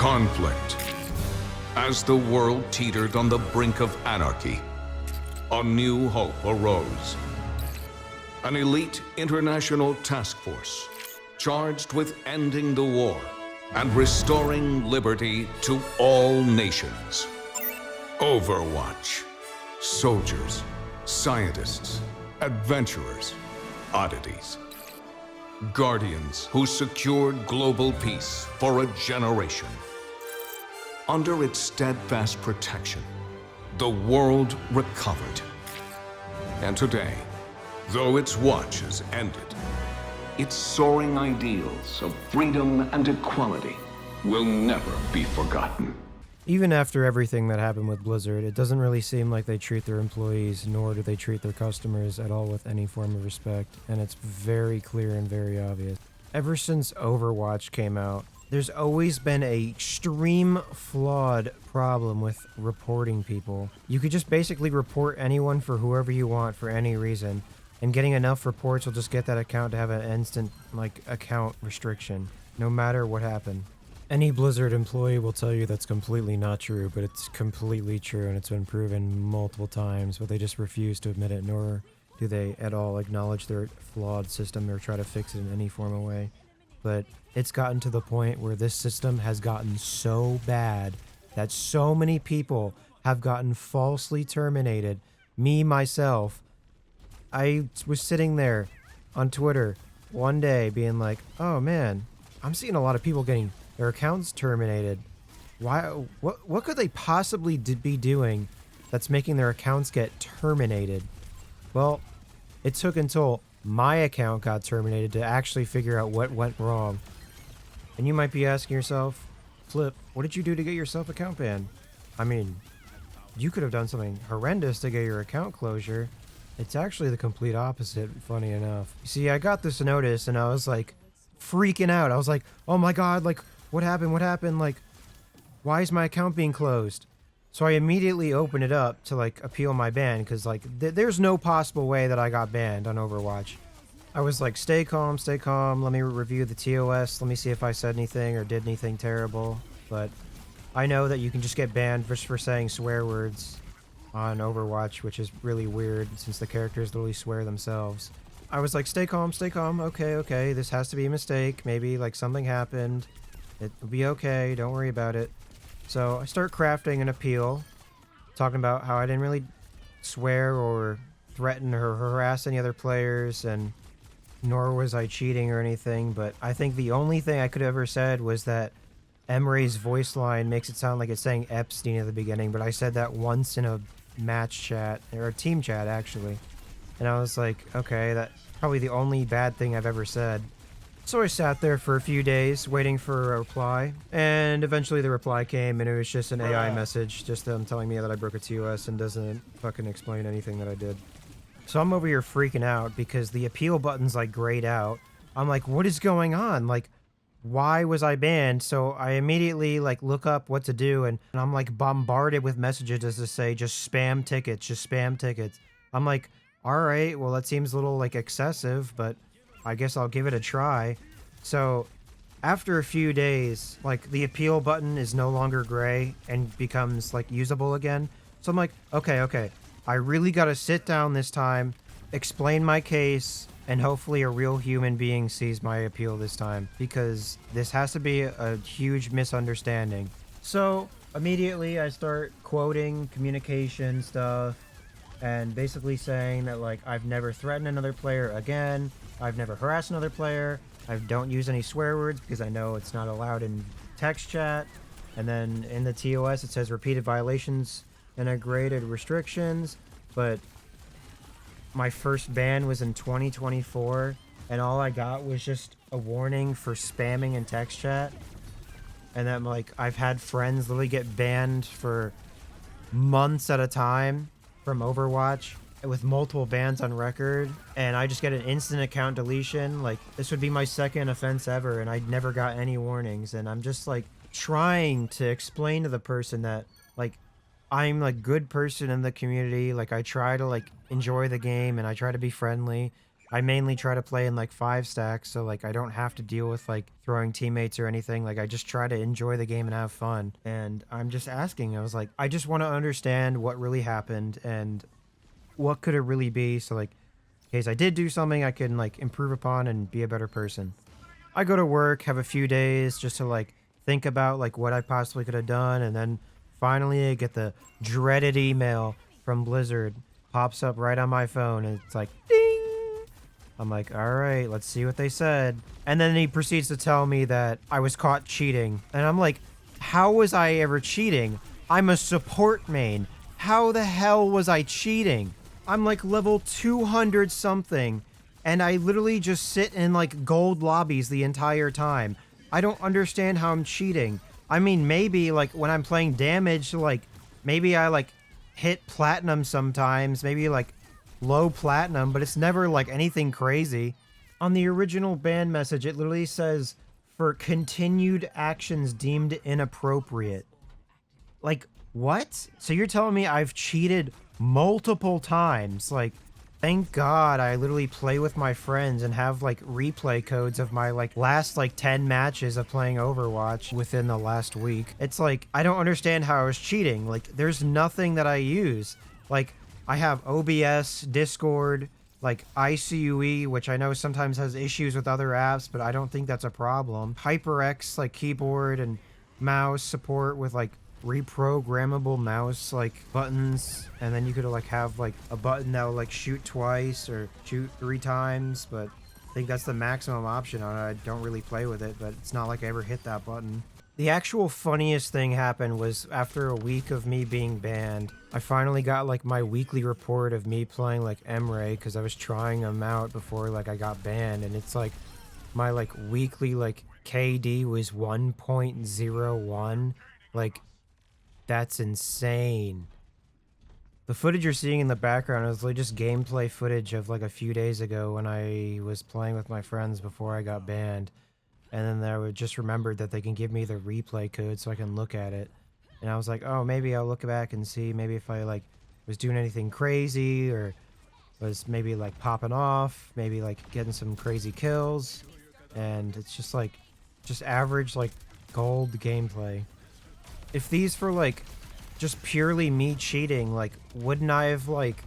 Conflict. As the world teetered on the brink of anarchy, a new hope arose. An elite international task force charged with ending the war and restoring liberty to all nations. Overwatch. Soldiers, scientists, adventurers, oddities. Guardians who secured global peace for a generation. Under its steadfast protection, the world recovered. And today, though its watch has ended, its soaring ideals of freedom and equality will never be forgotten. Even after everything that happened with Blizzard, it doesn't really seem like they treat their employees, nor do they treat their customers at all with any form of respect, and it's very clear and very obvious. Ever since Overwatch came out, there's always been a extreme flawed problem with reporting people. You could just basically report anyone for whoever you want for any reason, and getting enough reports will just get that account to have an instant, account restriction, no matter what happened. Any Blizzard employee will tell you that's completely not true, but it's completely true, and it's been proven multiple times, but they just refuse to admit it, nor do they at all acknowledge their flawed system or try to fix it in any form of way. But it's gotten to the point where this system has gotten so bad that so many people have gotten falsely terminated. Me, myself, I was sitting there on Twitter one day being like, oh man, I'm seeing a lot of people getting their accounts terminated. Why? What could they possibly be doing that's making their accounts get terminated? Well, it took until my account got terminated to actually figure out what went wrong. And you might be asking yourself, Flip, what did you do to get yourself account banned? I mean, you could have done something horrendous to get your account closure. It's actually the complete opposite, funny enough. You see, I got this notice and I was like freaking out. I was like, oh my god, what happened? What happened? Why is my account being closed? So I immediately opened it up to appeal my ban, because there's no possible way that I got banned on Overwatch. I was like, stay calm, let me review the TOS, let me see if I said anything or did anything terrible. But I know that you can just get banned just for saying swear words on Overwatch, which is really weird since the characters literally swear themselves. I was like, stay calm, okay, this has to be a mistake, maybe something happened, it'll be okay, don't worry about it. So I start crafting an appeal, talking about how I didn't really swear or threaten or harass any other players, and nor was I cheating or anything, but I think the only thing I could have ever said was that Emre's voice line makes it sound like it's saying Epstein at the beginning, but I said that once in a match chat, or a team chat actually, and I was like, okay, that's probably the only bad thing I've ever said. So I sat there for a few days waiting for a reply, and eventually the reply came, and it was just an AI message, just them telling me that I broke a TOS and doesn't fucking explain anything that I did. So I'm over here freaking out because the appeal button's grayed out. I'm like, what is going on? Why was I banned? So I immediately look up what to do, and I'm bombarded with messages as to say, just spam tickets, just spam tickets. I'm like, alright, well that seems a little excessive, but I guess I'll give it a try. So after a few days, the appeal button is no longer gray and becomes usable again. So I'm like, okay, I really gotta sit down this time, explain my case, and hopefully a real human being sees my appeal this time, because this has to be a huge misunderstanding. So immediately I start quoting communication stuff and basically saying that I've never threatened another player again, I've never harassed another player, I don't use any swear words because I know it's not allowed in text chat, and then in the TOS it says repeated violations and graded restrictions, but my first ban was in 2024 and all I got was just a warning for spamming in text chat. And then I've had friends literally get banned for months at a time from Overwatch with multiple bans on record, and I just get an instant account deletion. This would be my second offense ever, and I never got any warnings. And I'm just trying to explain to the person that I'm good person in the community. I try to enjoy the game and I try to be friendly. I mainly try to play in like 5 stacks, so like I don't have to deal with like throwing teammates or anything. Like I just try to enjoy the game and have fun. And I'm just asking, I was like, I just want to understand what really happened and what could it really be, so like in case I did do something I can like improve upon and be a better person. I go to work, have a few days just to like think about like what I possibly could have done, and then finally I get the dreaded email from Blizzard. Pops up right on my phone and it's like ding. I'm like, all right, let's see what they said. And then he proceeds to tell me that I was caught cheating. And I'm like, how was I ever cheating? I'm a support main. How the hell was I cheating? I'm like level 200 something. And I literally just sit in like gold lobbies the entire time. I don't understand how I'm cheating. I mean, maybe like when I'm playing damage, like maybe I like hit platinum sometimes, maybe like low platinum, but it's never like anything crazy. On the original ban message, it literally says for continued actions deemed inappropriate. Like, what? So you're telling me I've cheated multiple times? Like, thank God I literally play with my friends and have like replay codes of my like last like 10 matches of playing Overwatch within the last week. It's like, I don't understand how I was cheating. Like, there's nothing that I use. Like, I have OBS, Discord, like ICUE, which I know sometimes has issues with other apps, but I don't think that's a problem. HyperX, like keyboard and mouse support with like reprogrammable mouse like buttons, and then you could like have like a button that will like shoot twice or shoot 3 times, but I think that's the maximum option on it. I don't really play with it, but it's not like I ever hit that button. The actual funniest thing happened was after a week of me being banned, I finally got like my weekly report of me playing like Emre, because I was trying them out before like I got banned, and it's like my like weekly like KD was 1.01. Like, that's insane. The footage you're seeing in the background is like just gameplay footage of like a few days ago when I was playing with my friends before I got banned. And then I would just remembered that they can give me the replay code so I can look at it. And I was like, oh, maybe I'll look back and see maybe if I like was doing anything crazy or was maybe like popping off, maybe like getting some crazy kills. And it's just like, just average like gold gameplay. If these were like just purely me cheating, like wouldn't I have like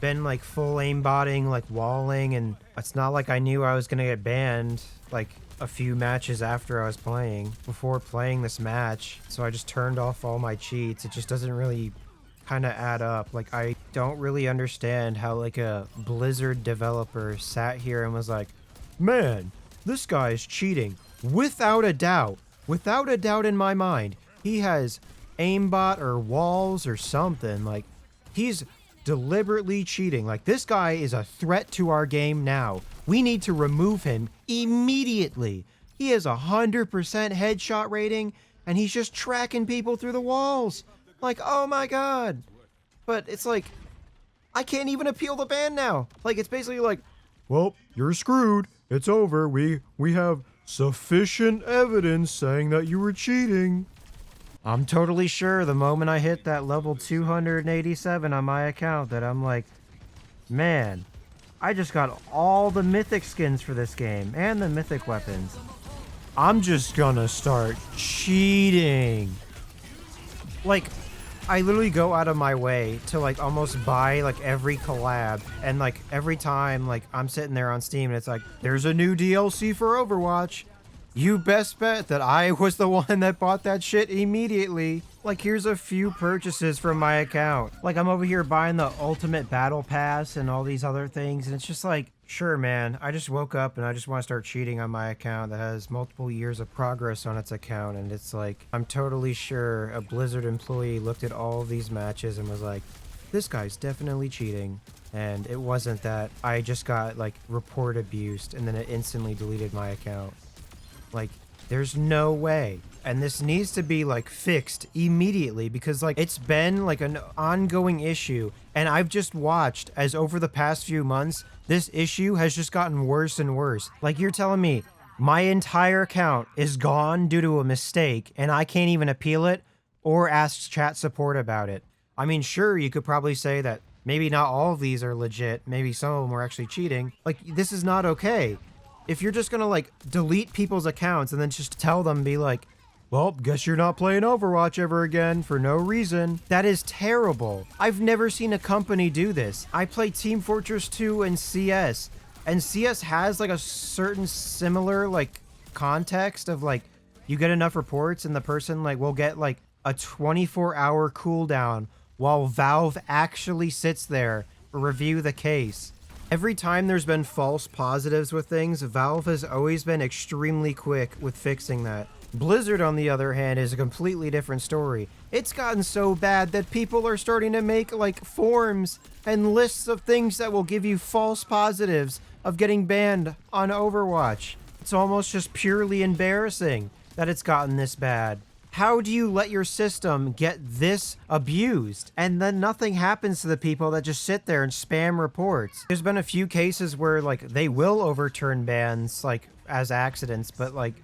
been like full aimbotting, like walling, and it's not like I knew I was gonna get banned like a few matches after I was playing, before playing this match, so I just turned off all my cheats. It just doesn't really kind of add up. Like, I don't really understand how like a Blizzard developer sat here and was like, man, this guy is cheating without a doubt in my mind. He has aimbot or walls or something. Like, he's deliberately cheating. Like, this guy is a threat to our game now. We need to remove him immediately. He has 100% headshot rating, and he's just tracking people through the walls. Like, oh my god. But it's like, I can't even appeal the ban now. Like, it's basically like, well, you're screwed. It's over. We have sufficient evidence saying that you were cheating. I'm totally sure the moment I hit that level 287 on my account that I'm like, man, I just got all the mythic skins for this game and the mythic weapons. I'm just gonna start cheating. Like, I literally go out of my way to like almost buy like every collab, and like every time like I'm sitting there on Steam and it's like, there's a new DLC for Overwatch. You best bet that I was the one that bought that shit immediately. Like, here's a few purchases from my account. Like, I'm over here buying the Ultimate Battle Pass and all these other things, and it's just like, sure, man, I just woke up and I just want to start cheating on my account that has multiple years of progress on its account, and it's like, I'm totally sure a Blizzard employee looked at all of these matches and was like, this guy's definitely cheating. And it wasn't that. I just got, like, report abused, and then it instantly deleted my account. Like, there's no way. And this needs to be like fixed immediately, because like it's been like an ongoing issue, and I've just watched as over the past few months this issue has just gotten worse and worse. Like, you're telling me my entire account is gone due to a mistake and I can't even appeal it or ask chat support about it. I mean, sure, you could probably say that Maybe not all of these are legit. Maybe some of them were actually cheating. Like, this is not okay. If you're just gonna, like, delete people's accounts and then just tell them, be like, well, guess you're not playing Overwatch ever again for no reason. That is terrible. I've never seen a company do this. I play Team Fortress 2 and CS. And CS has, like, a certain similar, like, context of, like, you get enough reports and the person, like, will get, like, a 24-hour cooldown while Valve actually sits there to review the case. Every time there's been false positives with things, Valve has always been extremely quick with fixing that. Blizzard, on the other hand, is a completely different story. It's gotten so bad that people are starting to make, like, forms and lists of things that will give you false positives of getting banned on Overwatch. It's almost just purely embarrassing that it's gotten this bad. How do you let your system get this abused and then nothing happens to the people that just sit there and spam reports? There's been a few cases where, like, they will overturn bans, like, as accidents, but, like,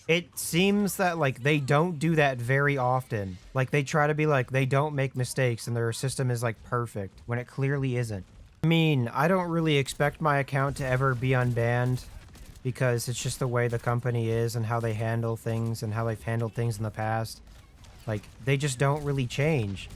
it seems that, like, they don't do that very often. Like, they try to be like, they don't make mistakes and their system is, like, perfect when it clearly isn't. I mean, I don't really expect my account to ever be unbanned, because it's just the way the company is and how they handle things and how they've handled things in the past. Like, they just don't really change.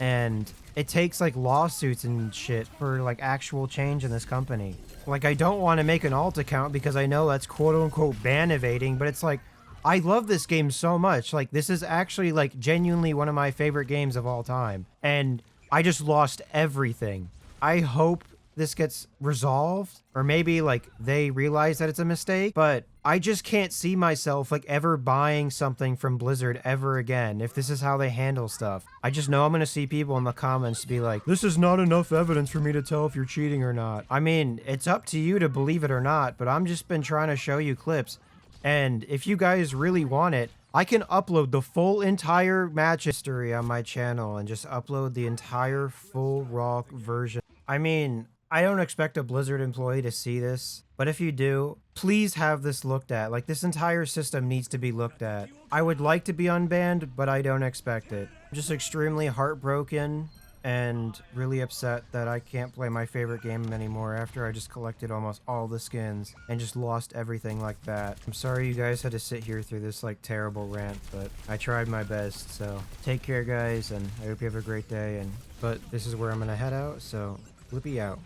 And it takes, like, lawsuits and shit for, like, actual change in this company. Like, I don't want to make an alt account because I know that's quote-unquote ban evading, but it's like, I love this game so much. Like, this is actually, like, genuinely one of my favorite games of all time. And I just lost everything. I hope this gets resolved, or maybe, like, they realize that it's a mistake, but I just can't see myself, like, ever buying something from Blizzard ever again if this is how they handle stuff. I just know I'm gonna see people in the comments be like, this is not enough evidence for me to tell if you're cheating or not. I mean, it's up to you to believe it or not, but I'm just been trying to show you clips, and if you guys really want it, I can upload the full entire match history on my channel and just upload the entire full raw version. I mean, I don't expect a Blizzard employee to see this, but if you do, please have this looked at. Like, this entire system needs to be looked at. I would like to be unbanned, but I don't expect it. I'm just extremely heartbroken and really upset that I can't play my favorite game anymore after I just collected almost all the skins and just lost everything like that. I'm sorry you guys had to sit here through this, like, terrible rant, but I tried my best, so take care, guys, and I hope you have a great day. But this is where I'm gonna head out, so Flippy out.